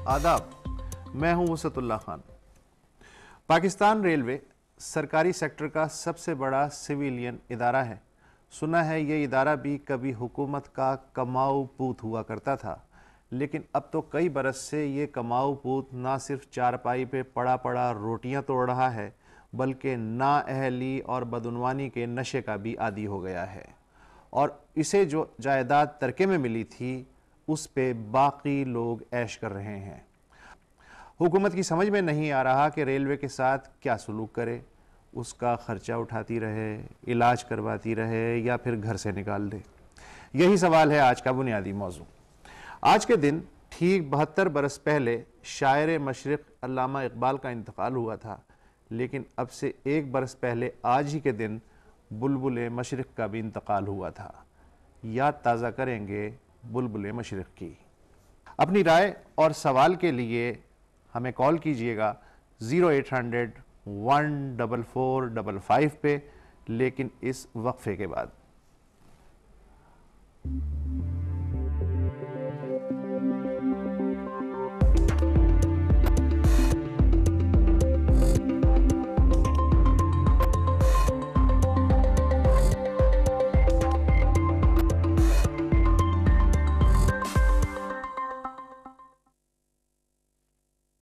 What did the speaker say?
आदाब, मैं हूं वसतुल्लाह खान। पाकिस्तान रेलवे सरकारी सेक्टर का सबसे बड़ा सिविलियन इदारा है। सुना है ये इदारा भी कभी हुकूमत का कमाऊ पूत हुआ करता था, लेकिन अब तो कई बरस से ये कमाऊ पूत ना सिर्फ चारपाई पे पड़ा पड़ा रोटियां तोड़ रहा है, बल्कि नाअहली और बदउनवानी के नशे का भी आदी हो गया है। और इसे जो जायदाद तरके में मिली थी, उस पे बाकी लोग ऐश कर रहे हैं। हुकूमत की समझ में नहीं आ रहा कि रेलवे के साथ क्या सलूक करे, उसका खर्चा उठाती रहे, इलाज करवाती रहे या फिर घर से निकाल दे। यही सवाल है आज का बुनियादी मौजू। आज के दिन ठीक 72 बरस पहले शायर मशरिक़ अल्लामा इकबाल का इंतकाल हुआ था, लेकिन अब से 1 बरस पहले आज ही के दिन बुलबुल मशरिक़ का भी इंतकाल हुआ था। याद ताज़ा करेंगे बुलबुल मशरिक़ की। अपनी राय और सवाल के लिए हमें कॉल कीजिएगा 0800 14455 पे, लेकिन इस वक्फे के बाद।